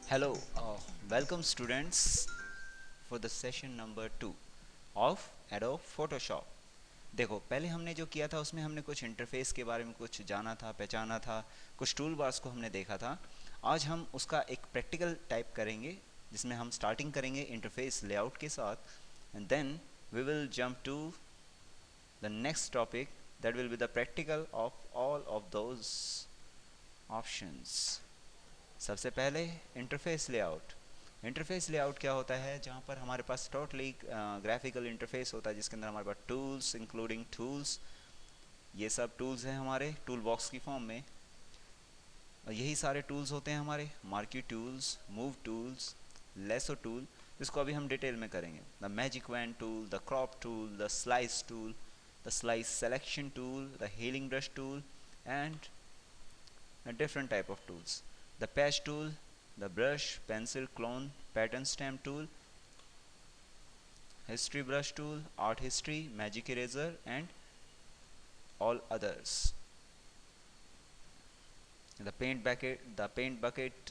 Hello, welcome students for the session number 2 of Adobe Photoshop। देखो, पहले हमने जो किया था उसमें हमने कुछ इंटरफेस के बारे में कुछ जाना था, पहचाना था, कुछ टूल बार्स को हमने देखा था। आज हम उसका एक प्रैक्टिकल टाइप करेंगे जिसमें हम स्टार्टिंग करेंगे इंटरफेस लेआउट के साथ and then we will jump to the next topic that will be the practical of all of those options. सबसे पहले इंटरफेस लेआउट। इंटरफेस लेआउट क्या होता है? जहाँ पर हमारे पास टोटली ग्राफिकल इंटरफेस होता है जिसके अंदर हमारे पास टूल्स इंक्लूडिंग टूल्स, ये सब टूल्स हैं हमारे टूल बॉक्स की फॉर्म में। और यही सारे टूल्स होते हैं हमारे marquee tools, move tools, lasso tool, जिसको अभी हम डिटेल में करेंगे। The magic wand tool, the crop tool, the slice tool, the slice selection tool, the healing brush tool and a different type of tools. The patch tool, the brush, pencil, clone, pattern stamp tool, history brush tool, art history, magic eraser and all others. The paint bucket,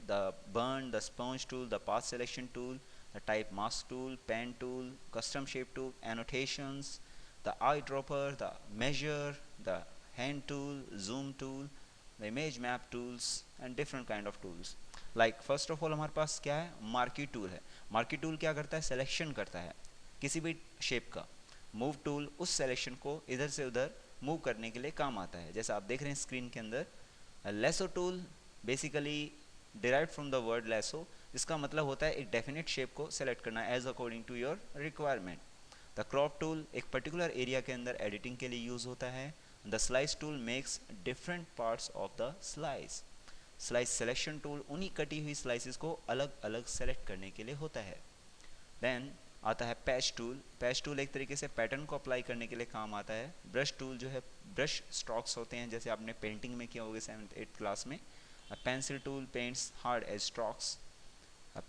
the burn, the sponge tool, the path selection tool, the type mask tool, pen tool, custom shape tool, annotations, the eyedropper, the measure, the hand tool, zoom tool, the image map tools and different kind of tools. Like first of all हमारे पास क्या है? Marquee tool है। Marquee tool क्या करता है? Selection करता है किसी भी शेप का। मूव टूल उस सिलेक्शन को इधर से उधर मूव करने के लिए काम आता है, जैसा आप देख रहे हैं स्क्रीन के अंदर। Lasso tool basically derived from the word lasso, जिसका मतलब होता है एक डेफिनेट शेप को सेलेक्ट करना as according to your requirement. The crop tool एक पर्टिकुलर एरिया के अंदर एडिटिंग के लिए यूज होता है। The slice tool makes different parts of the slice. Slice selection tool उन्हीं कटी हुई स्लाइसेस को अलग अलग सेलेक्ट करने के लिए होता है। देन आता है पैच टूल। पैच टूल एक तरीके से पैटर्न को अप्लाई करने के लिए काम आता है। ब्रश टूल जो है, ब्रश स्ट्रोक्स होते हैं जैसे आपने पेंटिंग में किया होगा 7th 8th क्लास में। Pencil tool paints hard edge strokes.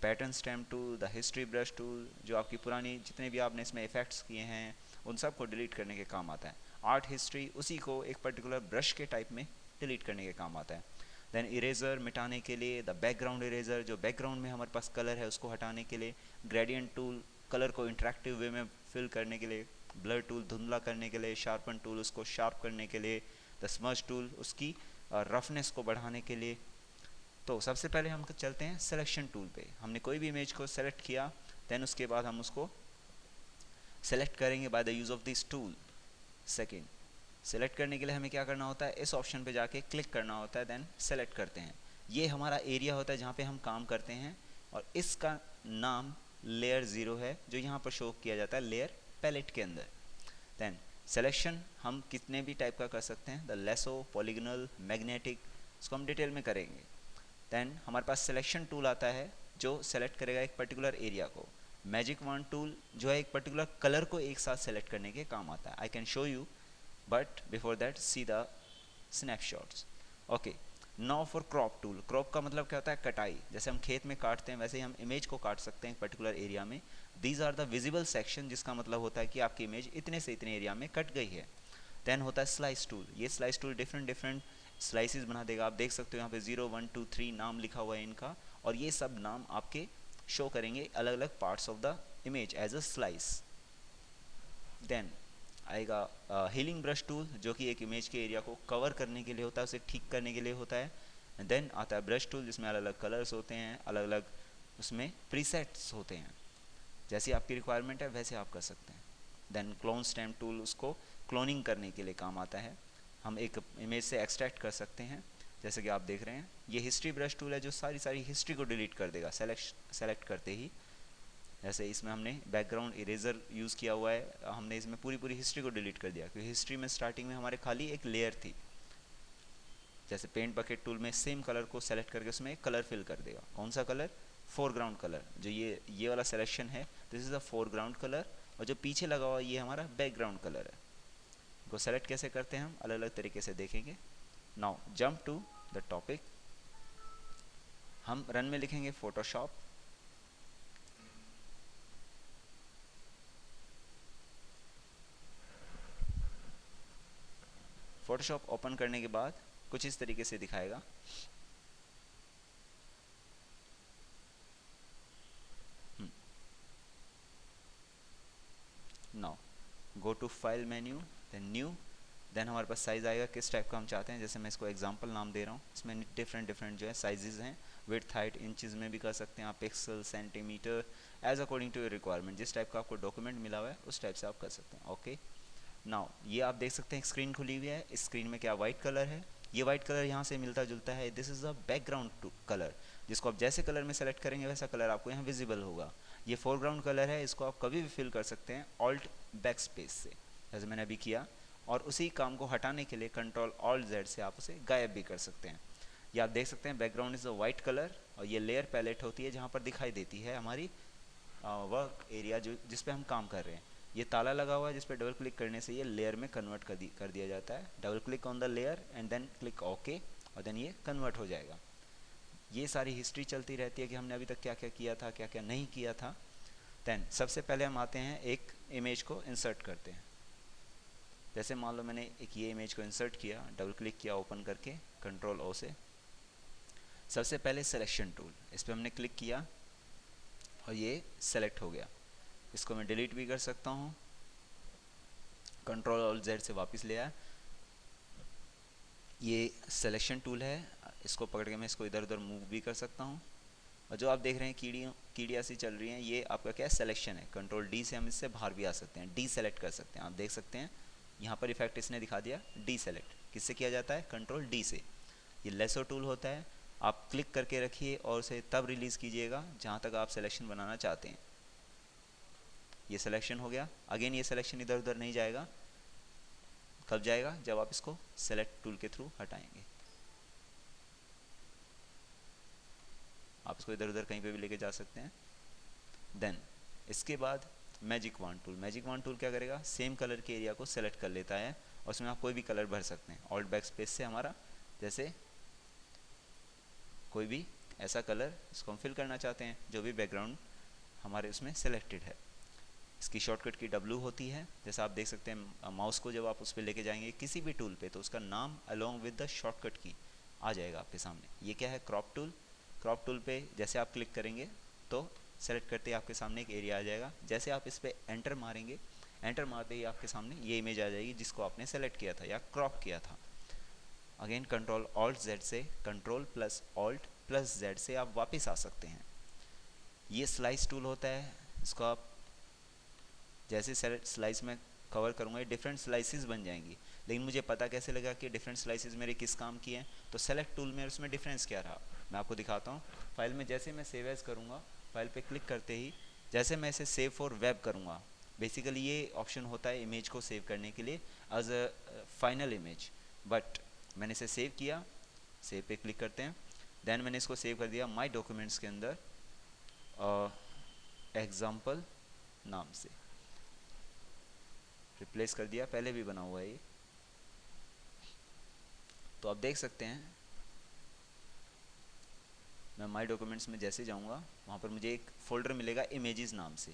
Pattern stamp tool, the history brush tool जो आपकी पुरानी जितने भी आपने इसमें इफेक्ट्स किए हैं उन सब को डिलीट करने के काम आता है। आर्ट हिस्ट्री उसी को एक पर्टिकुलर ब्रश के टाइप में डिलीट करने के काम आता है। देन इरेजर मिटाने के लिए, द बैकग्राउंड इरेजर जो बैकग्राउंड में हमारे पास कलर है उसको हटाने के लिए। ग्रेडियंट टूल कलर को इंटरेक्टिव वे में फिल करने के लिए। ब्लर टूल धुंधला करने के लिए। शार्पन टूल उसको शार्प करने के लिए। द स्मज टूल उसकी रफनेस को बढ़ाने के लिए। तो सबसे पहले हम चलते हैं सिलेक्शन टूल पे। हमने कोई भी इमेज को सेलेक्ट किया, देन उसके बाद हम उसको सेलेक्ट करेंगे by the use of this tool. Second, select करने के लिए हमें क्या करना होता है? इस ऑप्शन पे जाके क्लिक करना होता है, देन सेलेक्ट करते हैं। ये हमारा एरिया होता है जहाँ पे हम काम करते हैं और इसका नाम लेयर 0 है जो यहाँ पर शो किया जाता है लेयर पैलेट के अंदर। देन सिलेक्शन हम कितने भी टाइप का कर सकते हैं, द लेसो, पॉलीगोनल, मैग्नेटिक, इसको हम डिटेल में करेंगे। देन हमारे पास सिलेक्शन टूल आता है जो सेलेक्ट करेगा एक पर्टिकुलर एरिया को। मैजिक वॉन्ड टूल जो है एक पर्टिकुलर कलर को एक साथ सेलेक्ट करने के काम आता है। I can show you but before that see the snapshots. Okay, now for crop tool. Crop का मतलब क्या होता है? कटाई। जैसे हम खेत में काटते हैं वैसे ही हम इमेज को काट सकते हैं एक पर्टिकुलर एरिया में। These are the visible section, जिसका मतलब होता है कि आपकी इमेज इतने से इतने एरिया में कट गई है। देन होता है स्लाइस टूल। ये slice tool different different slices बना देगा। आप देख सकते हो यहाँ पे 0 1 2 3 नाम लिखा हुआ है इनका, और ये सब नाम आपके शो करेंगे अलग अलग parts of the image as a slice. Then आएगा हीलिंग ब्रश टूल जो कि एक इमेज के एरिया को कवर करने के लिए होता है, उसे ठीक करने के लिए होता है। देन आता है ब्रश टूल जिसमें अलग अलग कलर्स होते हैं, अलग अलग उसमें प्रीसेट्स होते हैं, जैसी आपकी रिक्वायरमेंट है वैसे आप कर सकते हैं। देन क्लोन स्टैम्प टूल उसको क्लोनिंग करने के लिए काम आता है। हम एक इमेज से एक्सट्रैक्ट कर सकते हैं, जैसे कि आप देख रहे हैं। ये हिस्ट्री ब्रश टूल है जो सारी सारी हिस्ट्री को डिलीट कर देगा सेलेक्ट करते ही। जैसे इसमें हमने बैकग्राउंड इरेजर यूज़ किया हुआ है, हमने इसमें पूरी पूरी हिस्ट्री को डिलीट कर दिया क्योंकि हिस्ट्री में स्टार्टिंग में हमारे खाली एक लेयर थी। जैसे पेंट बकेट टूल में सेम कलर को सेलेक्ट करके उसमें एक कलर फिल कर देगा। कौन सा कलर? Foreground colour. जो ये वाला सिलेक्शन है, this is the foreground colour, और जो पीछे लगा हुआ ये हमारा बैकग्राउंड कलर है। को सेलेक्ट कैसे करते हैं हम अलग अलग तरीके से देखेंगे। Now jump to the topic. हम रन में लिखेंगे फोटोशॉप। फोटोशॉप ओपन करने के बाद कुछ इस तरीके से दिखाएगा। Go to file menu, then new, then हमारे पास साइज़ आएगा किस टाइप का हम चाहते हैं। जैसे मैं इसको एग्जांपल नाम दे रहा हूँ, इसमें डिफरेंट डिफरेंट जो है साइजेस हैं, विड्थ हाइट इंचज़ में भी कर सकते हैं आप, pixel centimeter, as according to your requirement, जिस टाइप का आपको डॉक्यूमेंट मिला हुआ है उस टाइप से आप कर सकते हैं। ओके, नाउ ये आप देख सकते हैं स्क्रीन खुली हुई है, इस स्क्रीन में क्या वाइट कलर है, ये वाइट कलर यहाँ से मिलता जुलता है, this is a background colour, जिसको आप जैसे कलर में सेलेक्ट करेंगे वैसा कलर आपको यहाँ विजिबल होगा। ये फोरग्राउंड कलर है, इसको आप कभी भी फिल कर सकते हैं ऑल्ट बैक स्पेस से, जैसे मैंने अभी किया, और उसी काम को हटाने के लिए कंट्रोल ऑल्ट जेड से आप उसे गायब भी कर सकते हैं। ये आप देख सकते हैं background is a white colour, और ये लेयर पैलेट होती है जहाँ पर दिखाई देती है हमारी वर्क एरिया जो जिस पे हम काम कर रहे हैं। ये ताला लगा हुआ है जिस पे डबल क्लिक करने से ये लेयर में कन्वर्ट कर दिया जाता है। Double click on the layer and then click okay, और देन ये कन्वर्ट हो जाएगा। ये सारी हिस्ट्री चलती रहती है कि हमने अभी तक क्या क्या किया था, क्या क्या नहीं किया था। देन सबसे पहले हम आते हैं एक इमेज को इंसर्ट करते हैं। जैसे मान लो मैंने एक ये इमेज को इंसर्ट किया, डबल क्लिक किया ओपन करके कंट्रोल ओ से। सबसे पहले सिलेक्शन टूल, इस पर हमने क्लिक किया और ये सेलेक्ट हो गया। इसको मैं डिलीट भी कर सकता हूँ, कंट्रोल ऑल्ट जेड से वापस ले आया। ये सिलेक्शन टूल है, इसको पकड़ के मैं इसको इधर उधर मूव भी कर सकता हूँ। और जो आप देख रहे हैं कीड़ियाँ सी चल रही हैं, ये आपका क्या सिलेक्शन है, कंट्रोल डी से हम इससे बाहर भी आ सकते हैं, डी सेलेक्ट कर सकते हैं। आप देख सकते हैं यहाँ पर इफेक्ट इसने दिखा दिया, डी सेलेक्ट किससे किया जाता है, कंट्रोल डी से। ये लेसो टूल होता है, आप क्लिक करके रखिए और उसे तब रिलीज़ कीजिएगा जहाँ तक आप सिलेक्शन बनाना चाहते हैं। ये सिलेक्शन हो गया। अगेन ये सिलेक्शन इधर उधर नहीं जाएगा, कब जाएगा, जब आप इसको सेलेक्ट टूल के थ्रू हटाएंगे। आप इसको इधर उधर कहीं पे भी लेके जा सकते हैं। देन इसके बाद मैजिक वांड टूल, मैजिक वांड टूल क्या करेगा, सेम कलर के एरिया को सेलेक्ट कर लेता है और उसमें आप कोई भी कलर भर सकते हैं। ऑल्ट बैक स्पेस से हमारा, जैसे कोई भी ऐसा कलर इसको हम फिल करना चाहते हैं जो भी बैकग्राउंड हमारे उसमें सेलेक्टेड है। इसकी शॉर्टकट की W होती है, जैसा आप देख सकते हैं माउस को जब आप उस पर लेके जाएंगे किसी भी टूल पे तो उसका नाम अलोंग विद द शॉर्टकट की आ जाएगा आपके सामने। ये क्या है, क्रॉप टूल। क्रॉप टूल पे जैसे आप क्लिक करेंगे तो सेलेक्ट करते ही आपके सामने एक एरिया आ जाएगा। जैसे आप इस पर एंटर मारेंगे, एंटर मारते ही आपके सामने ये इमेज आ जाएगी जिसको आपने सेलेक्ट किया था या क्रॉप किया था। अगेन कंट्रोल ऑल्ट जेड से, control plus alt plus Z से आप वापस आ सकते हैं। ये स्लाइस टूल होता है, इसको आप जैसे स्लाइस में कवर करूँगा ये डिफरेंट स्लाइसिस बन जाएंगी, लेकिन मुझे पता कैसे लगा कि डिफरेंट स्लाइसिस मेरे किस काम की हैं, तो सेलेक्ट टूल में उसमें डिफरेंस क्या रहा मैं आपको दिखाता हूँ। फाइल में जैसे मैं सेव एज करूँगा, फाइल पे क्लिक करते ही जैसे मैं इसे सेव फॉर वेब करूँगा, बेसिकली ये ऑप्शन होता है इमेज को सेव करने के लिए as a final image, but मैंने इसे सेव किया, सेव पे क्लिक करते हैं। देन मैंने इसको सेव कर दिया माई डॉक्यूमेंट्स के अंदर एग्जाम्पल नाम से, रिप्लेस कर दिया, पहले भी बना हुआ है ये। तो आप देख सकते हैं मैं माई डॉक्यूमेंट्स में जैसे जाऊंगा वहाँ पर मुझे एक फोल्डर मिलेगा इमेजेस नाम से।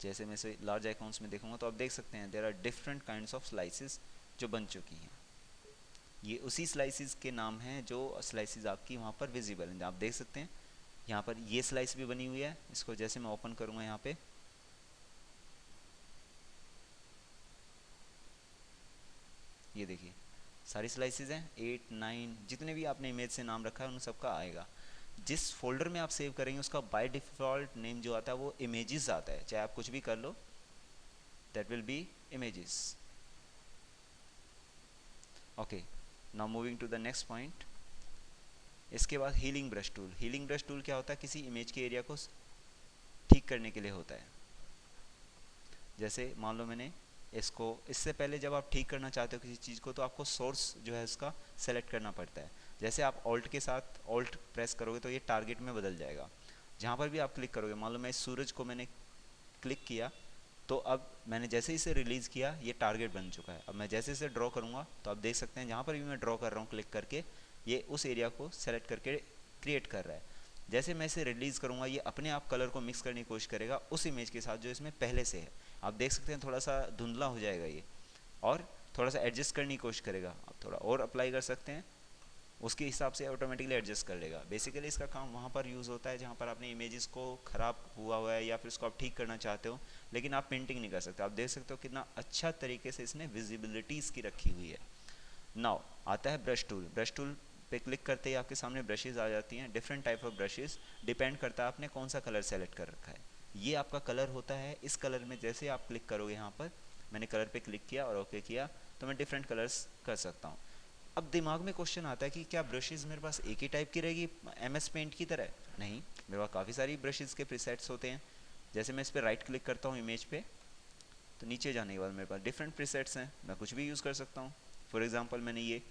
जैसे मैं इसे लार्ज आइकॉन्स में देखूंगा तो आप देख सकते हैं there are different kinds of slices जो बन चुकी हैं। ये उसी स्लाइसेस के नाम हैं जो स्लाइसेस आपकी वहाँ पर विजिबल हैं। आप देख सकते हैं यहाँ पर ये स्लाइस भी बनी हुई है, इसको जैसे मैं ओपन करूँगा यहाँ पे ये देखिए सारी स्लाइसेस हैं, 8 9 जितने भी आपने इमेज से नाम रखा है उन सबका आएगा। जिस फोल्डर में आप सेव करेंगे उसका बाय डिफ़ॉल्ट नेम जो आता है वो इमेजेस आता है, चाहे आप कुछ भी कर लो, that will be images. Okay, now moving to the next point. इसके बाद healing brush tool. Healing brush tool क्या होता है, किसी इमेज के एरिया को ठीक करने के लिए होता है। जैसे मान लो मैंने इसको, इससे पहले जब आप ठीक करना चाहते हो किसी चीज़ को तो आपको सोर्स जो है उसका सेलेक्ट करना पड़ता है। जैसे आप ऑल्ट के साथ ऑल्ट प्रेस करोगे तो ये टारगेट में बदल जाएगा। जहाँ पर भी आप क्लिक करोगे, मान लो मैं इस सूरज को मैंने क्लिक किया तो अब मैंने जैसे ही इसे रिलीज़ किया ये टारगेट बन चुका है। अब मैं जैसे इसे ड्रॉ करूँगा तो आप देख सकते हैं जहाँ पर भी मैं ड्रॉ कर रहा हूँ क्लिक करके ये उस एरिया को सेलेक्ट करके क्रिएट कर रहा है। जैसे मैं इसे रिलीज़ करूँगा ये अपने आप कलर को मिक्स करने की कोशिश करेगा उस इमेज के साथ जो इसमें पहले से है। आप देख सकते हैं थोड़ा सा धुंधला हो जाएगा ये और थोड़ा सा एडजस्ट करने की कोशिश करेगा। आप थोड़ा और अप्लाई कर सकते हैं उसके हिसाब से ऑटोमेटिकली एडजस्ट कर लेगा। बेसिकली इसका काम वहाँ पर यूज़ होता है जहाँ पर आपने इमेजेस को ख़राब हुआ है या फिर उसको आप ठीक करना चाहते हो, लेकिन आप पेंटिंग नहीं कर सकते। आप देख सकते हो कितना अच्छा तरीके से इसने विजिबिलिटीज़ की रखी हुई है। नाउ आता है ब्रश टूल। ब्रश टूल पे क्लिक करते ही आपके सामने ब्रशेज आ जाती हैं, different type of brushes. Depend करता है आपने कौन सा कलर सेलेक्ट कर रखा है। ये आपका कलर होता है। इस कलर में जैसे आप क्लिक करोगे, यहाँ पर मैंने कलर पे क्लिक किया और ओके किया, तो मैं डिफरेंट कलर्स कर सकता हूँ। अब दिमाग में क्वेश्चन आता है कि क्या ब्रशेज़ मेरे पास एक ही टाइप की रहेगी MS पेंट की तरह? नहीं, मेरे पास काफ़ी सारी ब्रशेज़ के प्रीसेट्स होते हैं। जैसे मैं इस पर राइट क्लिक करता हूँ इमेज पे, तो नीचे जाने के बाद मेरे पास डिफरेंट प्रीसेट्स हैं, मैं कुछ भी यूज़ कर सकता हूँ। फॉर एग्जांपल मैंने ये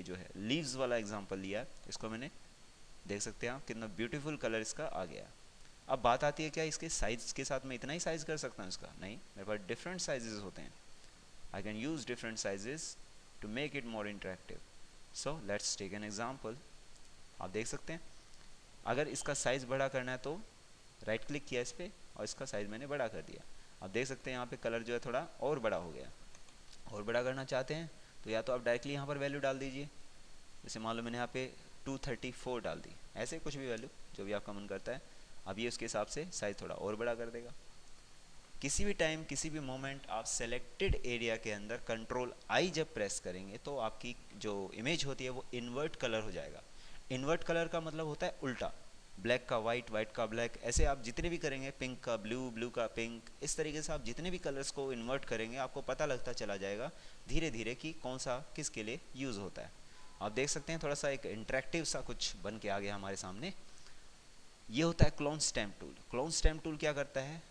जो है लीव्स वाला एग्जांपल लिया, इसको मैंने, देख सकते हैं आप कितना ब्यूटीफुल कलर इसका आ गया। अब बात आती है क्या इसके साइज़ के साथ मैं इतना ही साइज़ कर सकता हूँ इसका? नहीं, मेरे पास डिफरेंट साइजेस होते हैं। I can use different sizes to make it more interactive. So let's take an example. आप देख सकते हैं अगर इसका साइज़ बड़ा करना है तो राइट क्लिक किया इस पर और इसका साइज़ मैंने बड़ा कर दिया। आप देख सकते हैं यहाँ पे कलर जो है थोड़ा और बड़ा हो गया। और बड़ा करना चाहते हैं तो या तो आप डायरेक्टली यहाँ पर वैल्यू डाल दीजिए, जैसे मान लो मैंने यहाँ पे 234 डाल दी, ऐसे कुछ भी वैल्यू जो भी आपका मन करता है। अब ये उसके हिसाब से साइज़ थोड़ा और बड़ा कर देगा। किसी भी टाइम किसी भी मोमेंट आप सेलेक्टेड एरिया के अंदर कंट्रोल आई जब प्रेस करेंगे तो आपकी जो इमेज होती है वो इन्वर्ट कलर हो जाएगा। इन्वर्ट कलर का मतलब होता है उल्टा, ब्लैक का वाइट, वाइट का ब्लैक, ऐसे आप जितने भी करेंगे, पिंक का ब्लू, ब्लू का पिंक, इस तरीके से आप जितने भी कलर्स को इन्वर्ट करेंगे आपको पता लगता चला जाएगा धीरे धीरे कि कौन सा किसके लिए यूज़ होता है। आप देख सकते हैं थोड़ा सा एक इंटरेक्टिव सा कुछ बन के आ गया हमारे सामने। ये होता है clone stamp tool. Clone stamp tool क्या करता है?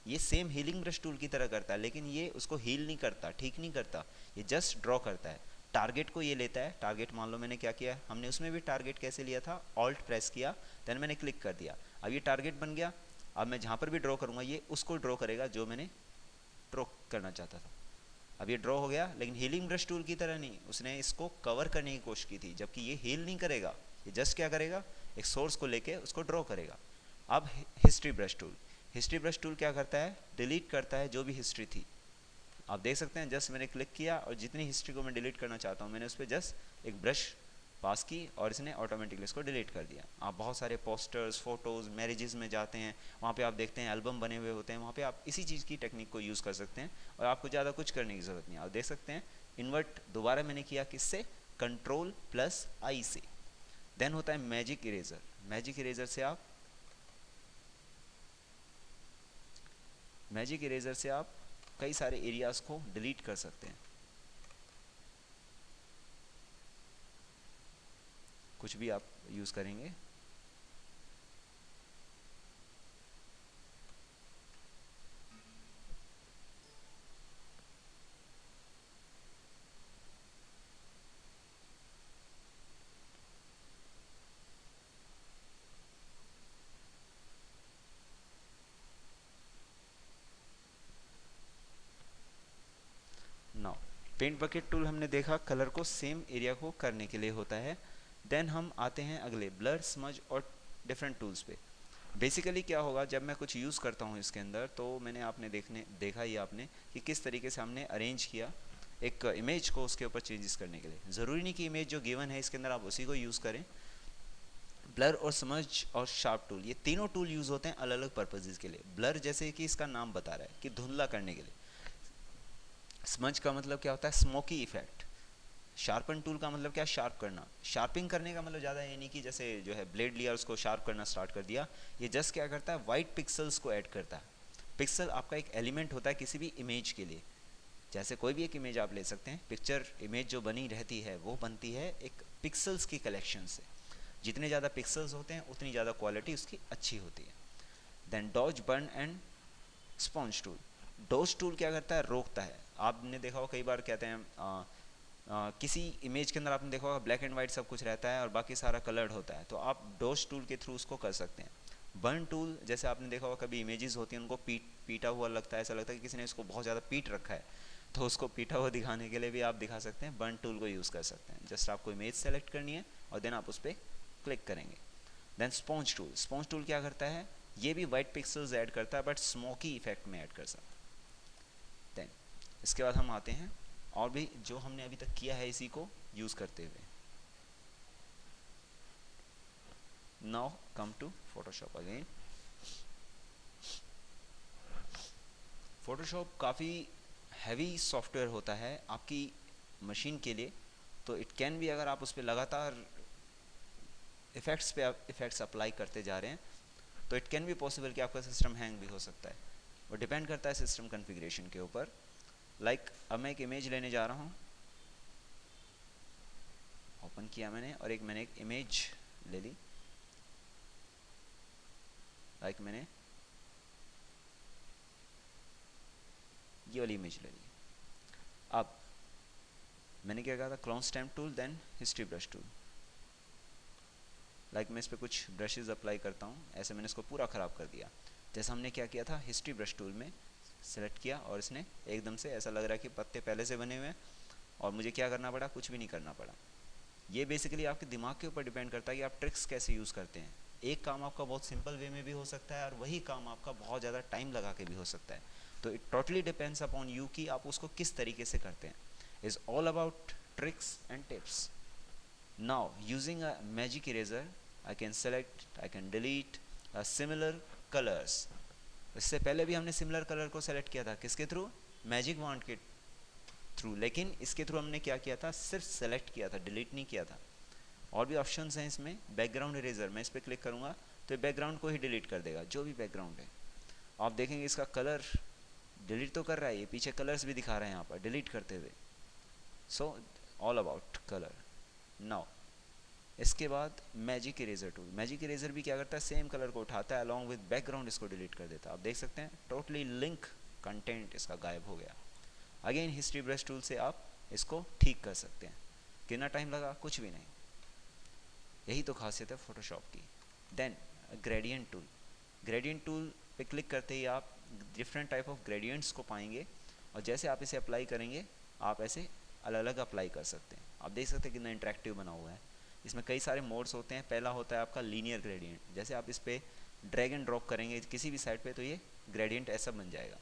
ये सेम हीलिंग ब्रश टूल की तरह करता है, लेकिन ये उसको हील नहीं करता, ठीक नहीं करता, ये जस्ट ड्रॉ करता है। टारगेट को ये लेता है। टारगेट मान लो मैंने क्या किया, हमने उसमें भी टारगेट कैसे लिया था, ऑल्ट प्रेस किया, देन मैंने क्लिक कर दिया, अब ये टारगेट बन गया। अब मैं जहाँ पर भी ड्रॉ करूँगा ये उसको ड्रॉ करेगा जो मैंने ड्रॉ करना चाहता था। अब ये ड्रॉ हो गया, लेकिन हीलिंग ब्रश टूल की तरह नहीं, उसने इसको कवर करने की कोशिश की थी, जबकि ये हील नहीं करेगा, ये जस्ट क्या करेगा, एक सोर्स को लेके उसको ड्रॉ करेगा। अब history brush tool. History brush tool क्या करता है, डिलीट करता है जो भी हिस्ट्री थी। आप देख सकते हैं जस्ट मैंने क्लिक किया और जितनी हिस्ट्री को मैं डिलीट करना चाहता हूँ मैंने उस पर जस्ट एक ब्रश पास की और इसने ऑटोमेटिकली इसको डिलीट कर दिया। आप बहुत सारे पोस्टर्स, फोटोज़, मैरिजेस में जाते हैं, वहाँ पे आप देखते हैं एल्बम बने हुए होते हैं, वहाँ पे आप इसी चीज़ की टेक्निक को यूज़ कर सकते हैं और आपको ज़्यादा कुछ करने की ज़रूरत नहीं। आप देख सकते हैं इन्वर्ट दोबारा मैंने किया किससे, Ctrl+I से। देन होता है मैजिक इरेजर। मैजिक इरेजर से आप कई सारे एरियाज़ को डिलीट कर सकते हैं। कुछ भी आप यूज़ करेंगे। नाउ पेंट बकेट टूल हमने देखा कलर को सेम एरिया को करने के लिए होता है। देन हम आते हैं अगले ब्लर, स्मज और डिफरेंट टूल्स पे। बेसिकली क्या होगा जब मैं कुछ यूज़ करता हूँ इसके अंदर, तो मैंने आपने देखा ही आपने कि किस तरीके से हमने अरेंज किया एक इमेज को उसके ऊपर चेंजेस करने के लिए। ज़रूरी नहीं कि इमेज जो गिवन है इसके अंदर आप उसी को यूज़ करें। ब्लर और समझ और शार्प टूल, ये तीनों टूल यूज़ होते हैं अलग अलग पर्पजेज़ के लिए। ब्लर जैसे कि इसका नाम बता रहा है कि धुंधला करने के लिए। स्मज का मतलब क्या होता है, स्मोकी इफेक्ट। शार्पन टूल का मतलब क्या, शार्प करना। शार्पिंग करने का मतलब ज़्यादा ये नहीं कि जैसे जो है ब्लेड लिया उसको शार्प करना स्टार्ट कर दिया। ये जस्ट क्या करता है, वाइट पिक्सल्स को ऐड करता है। पिक्सल आपका एक एलिमेंट होता है किसी भी इमेज के लिए। जैसे कोई भी एक इमेज आप ले सकते हैं, पिक्चर इमेज जो बनी रहती है वो बनती है एक पिक्सल्स की कलेक्शन से। जितने ज़्यादा पिक्सल्स होते हैं उतनी ज़्यादा क्वालिटी उसकी अच्छी होती है। Then dodge, burn and sponge tool. Dodge tool क्या करता है, रोकता है। आपने देखा होगा कई बार कहते हैं किसी इमेज के अंदर आपने देखा होगा ब्लैक एंड वाइट सब कुछ रहता है और बाकी सारा कलर्ड होता है, तो आप डॉज टूल के थ्रू उसको कर सकते हैं। बर्न टूल, जैसे आपने देखा होगा कभी इमेजेस होती हैं उनको पीटा हुआ लगता है, ऐसा लगता है कि किसी ने इसको बहुत ज़्यादा पीट रखा है, तो उसको पीटा हुआ दिखाने के लिए भी आप दिखा सकते हैं, बर्न टूल को यूज़ कर सकते हैं। जस्ट आपको इमेज सेलेक्ट करनी है और देन आप उस पर क्लिक करेंगे। Then sponge tool. Sponge tool क्या करता है, ये भी वाइट पिक्सल्स ऐड करता है बट स्मोकी इफेक्ट में ऐड कर सकता है। देन इसके बाद हम आते हैं और भी जो हमने अभी तक किया है इसी को यूज़ करते हुए। Now come to Photoshop again. Photoshop काफ़ी हैवी सॉफ्टवेयर होता है आपकी मशीन के लिए, तो इट कैन भी, अगर आप उस पर लगातार इफ़ेक्ट्स अप्लाई करते जा रहे हैं तो इट कैन बी पॉसिबल कि आपका सिस्टम हैंग भी हो सकता है। वो डिपेंड करता है सिस्टम कॉन्फ़िगरेशन के ऊपर। लाइक अब मैं एक इमेज लेने जा रहा हूँ, ओपन किया मैंने और मैंने एक इमेज ले ली। लाइक मैंने ये वाली इमेज ले ली। अब मैंने क्या कहा था, clone stamp tool then history brush tool. Like मैं इस पर कुछ ब्रशेज अप्लाई करता हूँ, ऐसे मैंने इसको पूरा ख़राब कर दिया। जैसे हमने क्या किया था, हिस्ट्री ब्रश टूल में सेलेक्ट किया और इसने एकदम से ऐसा लग रहा है कि पत्ते पहले से बने हुए हैं और मुझे क्या करना पड़ा, कुछ भी नहीं करना पड़ा। ये बेसिकली आपके दिमाग के ऊपर डिपेंड करता है कि आप ट्रिक्स कैसे यूज़ करते हैं। एक काम आपका बहुत सिंपल वे में भी हो सकता है और वही काम आपका बहुत ज़्यादा टाइम लगा के भी हो सकता है। तो it totally depends upon you कि आप उसको किस तरीके से करते हैं। Is all about tricks and tips. Now using a magic eraser I can select, I can delete a similar colors। इससे पहले भी हमने सिमिलर कलर को सेलेक्ट किया था, किसके थ्रू, मैजिक वॉन्ड के थ्रू, लेकिन इसके थ्रू हमने क्या किया था, सिर्फ सेलेक्ट किया था, डिलीट नहीं किया था। और भी ऑप्शंस हैं इसमें, बैकग्राउंड इरेजर, मैं इस पर क्लिक करूँगा तो ये बैकग्राउंड को ही डिलीट कर देगा, जो भी बैकग्राउंड है। आप देखेंगे इसका कलर डिलीट तो कर रहा है, ये पीछे कलर्स भी दिखा रहे हैं यहाँ पर डिलीट करते हुए। So all about colour. Now इसके बाद magic eraser tool. Magic eraser भी क्या करता है, सेम कलर को उठाता है अलॉन्ग विद बैकग्राउंड, इसको डिलीट कर देता है। आप देख सकते हैं टोटली लिंक कंटेंट इसका गायब हो गया। अगेन हिस्ट्री ब्रश टूल से आप इसको ठीक कर सकते हैं। कितना टाइम लगा, कुछ भी नहीं। यही तो खासियत है फोटोशॉप की। Then gradient tool. Gradient tool पे क्लिक करते ही आप डिफरेंट टाइप ऑफ ग्रेडियंट्स को पाएंगे और जैसे आप इसे अप्लाई करेंगे आप ऐसे अलग अलग अप्लाई कर सकते हैं। आप देख सकते हैं कितना इंटरेक्टिव बना हुआ है। इसमें कई सारे मोड्स होते हैं। पहला होता है आपका लीनियर ग्रेडियंट, जैसे आप इस पर ड्रैग एंड ड्रॉप करेंगे किसी भी साइड पे तो ये ग्रेडियंट ऐसा बन जाएगा।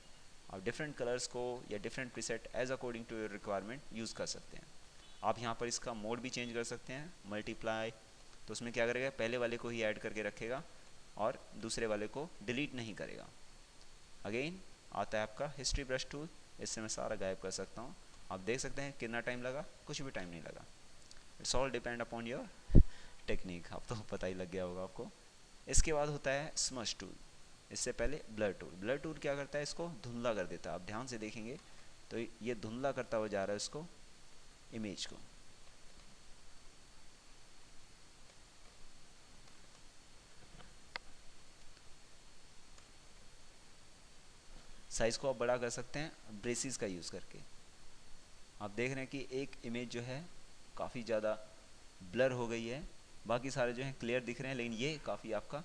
आप डिफरेंट कलर्स को या different preset as according to your requirement use कर सकते हैं। आप यहाँ पर इसका मोड भी चेंज कर सकते हैं, मल्टीप्लाई, तो उसमें क्या करेगा, पहले वाले को ही ऐड करके रखेगा और दूसरे वाले को डिलीट नहीं करेगा। अगेन आता है आपका हिस्ट्री ब्रश टूल, इससे मैं सारा गायब कर सकता हूँ। आप देख सकते हैं कितना टाइम लगा, कुछ भी टाइम नहीं लगा। It's all depend upon your technique, अब तो पता ही लग गया होगा आपको। इसके बाद होता है स्मश टूल। इससे पहले ब्लर टूल। ब्लर टूल क्या करता है, इसको धुंधला कर देता है। आप ध्यान से देखेंगे तो ये धुंधला करता हुआ जा रहा है इसको, इमेज को। साइज़ को आप बड़ा कर सकते हैं ब्रेसिस का यूज़ करके। आप देख रहे हैं कि एक इमेज जो है काफ़ी ज़्यादा ब्लर हो गई है, बाकी सारे जो हैं क्लियर दिख रहे हैं, लेकिन ये काफ़ी आपका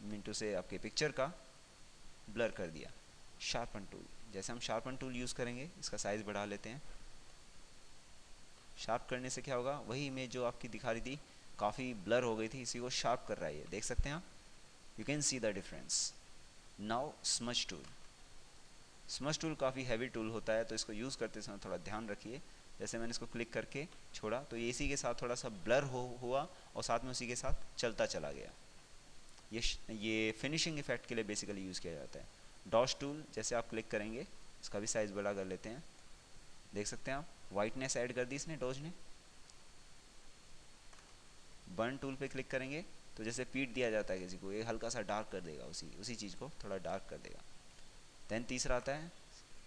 मिनटों से आपके पिक्चर का ब्लर कर दिया। शार्पन टूल, जैसे हम शार्पन टूल यूज़ करेंगे, इसका साइज़ बढ़ा लेते हैं। शार्प करने से क्या होगा, वही इमेज जो आपकी दिखा रही थी काफ़ी ब्लर हो गई थी, इसी को शार्प कर रहा है ये, देख सकते हैं आप, you can see the difference. Now smudge tool. Smudge tool काफ़ी हैवी टूल होता है, तो इसको यूज़ करते समय थोड़ा ध्यान रखिए। जैसे मैंने इसको क्लिक करके छोड़ा तो ये इसी के साथ थोड़ा सा ब्लर हुआ और साथ में उसी के साथ चलता चला गया। ये फिनिशिंग इफेक्ट के लिए बेसिकली यूज़ किया जाता है। डॉश टूल, जैसे आप क्लिक करेंगे, इसका भी साइज़ बड़ा कर लेते हैं। देख सकते हैं आप, वाइटनेस ऐड कर दी इसने, डॉज ने। बर्न टूल पे क्लिक करेंगे तो जैसे पीट दिया जाता है किसी को, ये हल्का सा डार्क कर देगा, उसी चीज़ को थोड़ा डार्क कर देगा। देन तीसरा आता है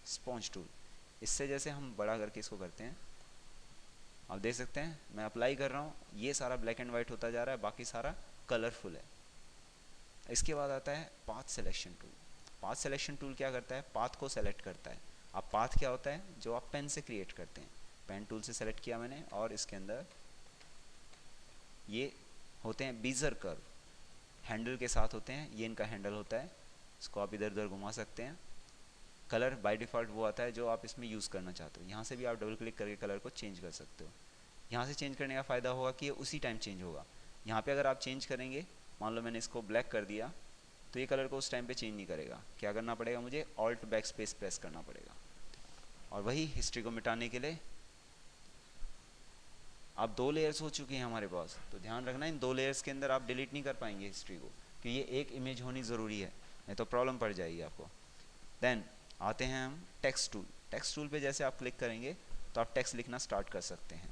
स्पॉन्ज टूल। इससे जैसे हम बड़ा करके इसको करते हैं, आप देख सकते हैं मैं अप्लाई कर रहा हूँ, ये सारा ब्लैक एंड वाइट होता जा रहा है, बाकी सारा कलरफुल है। इसके बाद आता है path selection tool. Path selection tool क्या करता है, पाथ को सेलेक्ट करता है। अब पाथ क्या होता है, जो आप पेन से क्रिएट करते हैं। पेन टूल से सेलेक्ट किया मैंने और इसके अंदर ये होते हैं बीजर कर्व, हैंडल के साथ होते हैं, ये इनका हैंडल होता है। इसको आप इधर उधर घुमा सकते हैं। कलर बाय डिफ़ॉल्ट वो आता है जो आप इसमें यूज़ करना चाहते हो। यहाँ से भी आप डबल क्लिक करके कलर को चेंज कर सकते हो। यहाँ से चेंज करने का फ़ायदा होगा कि ये उसी टाइम चेंज होगा। यहाँ पे अगर आप चेंज करेंगे, मान लो मैंने इसको ब्लैक कर दिया, तो ये कलर को उस टाइम पे चेंज नहीं करेगा। क्या करना पड़ेगा, मुझे ऑल्ट बैक स्पेस प्रेस करना पड़ेगा। और वही हिस्ट्री को मिटाने के लिए अब 2 लेयर्स हो चुकी हैं हमारे पास, तो ध्यान रखना इन 2 लेयर्स के अंदर आप डिलीट नहीं कर पाएंगे हिस्ट्री को, कि ये एक इमेज होनी ज़रूरी है, नहीं तो प्रॉब्लम पड़ जाएगी आपको। देन आते हैं हम टेक्स्ट टूल। टेक्स्ट टूल पे जैसे आप क्लिक करेंगे तो आप टेक्स्ट लिखना स्टार्ट कर सकते हैं,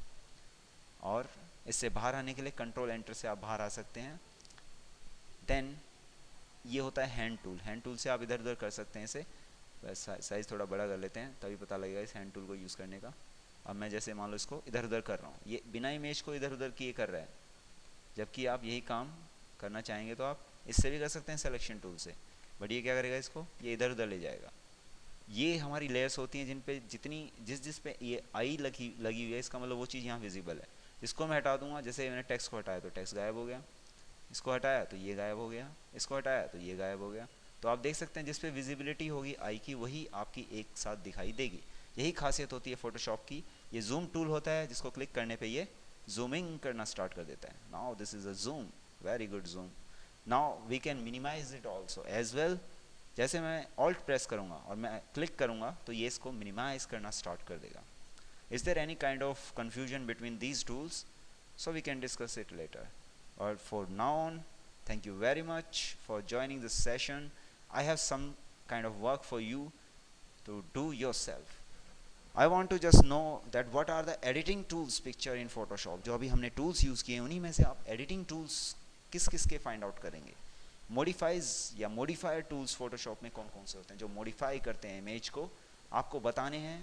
और इससे बाहर आने के लिए कंट्रोल एंटर से आप बाहर आ सकते हैं। देन ये होता है हैंड टूल। हैंड टूल से आप इधर उधर कर सकते हैं इसे, बस साइज़ थोड़ा बड़ा कर लेते हैं तभी पता लगेगा इस हैंड टूल को यूज़ करने का। अब मैं जैसे मान लो इसको इधर उधर कर रहा हूँ, ये बिना इमेज को इधर उधर किए कर रहा है, जबकि आप यही काम करना चाहेंगे तो आप इससे भी कर सकते हैं सिलेक्शन टूल से, बट ये क्या करेगा, इसको ये इधर उधर ले जाएगा। ये हमारी लेयर्स होती हैं जिन पे जितनी जिस पे ये आई लगी हुई है, इसका मतलब वो चीज़ यहाँ विजिबल है। इसको मैं हटा दूंगा, जैसे मैंने टेक्स्ट को हटाया तो टेक्स्ट गायब हो गया, इसको हटाया तो ये गायब हो गया, इसको हटाया तो ये गायब हो गया। तो आप देख सकते हैं जिस पे विजिबिलिटी होगी आई की, वही आपकी एक साथ दिखाई देगी। यही खासियत होती है फोटोशॉप की। ये जूम टूल होता है जिसको क्लिक करने पे ये जूमिंग करना स्टार्ट कर देता है। Now this is a zoom, very good zoom. Now we can minimise it also as well. जैसे मैं ऑल्ट प्रेस करूँगा और मैं क्लिक करूँगा तो ये इसको मिनिमाइज करना स्टार्ट कर देगा। Is there any kind of confusion between these tools? So we can discuss it later. Or for now on, thank you very much for joining this session. I have some kind of work for you to do yourself. I want to just know that what are the editing tools picture in Photoshop. जो अभी हमने tools use किए उन्हीं में से आप editing tools किस किस के find out करेंगे। Modifies या modifier tools Photoshop में कौन कौन से होते हैं जो modify करते हैं image को, आपको बताने हैं।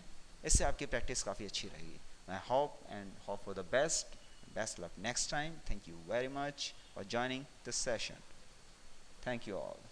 इससे आपकी practice काफ़ी अच्छी रहेगी। I hope for the best. Best luck next time. Thank you very much for joining this session. Thank you all.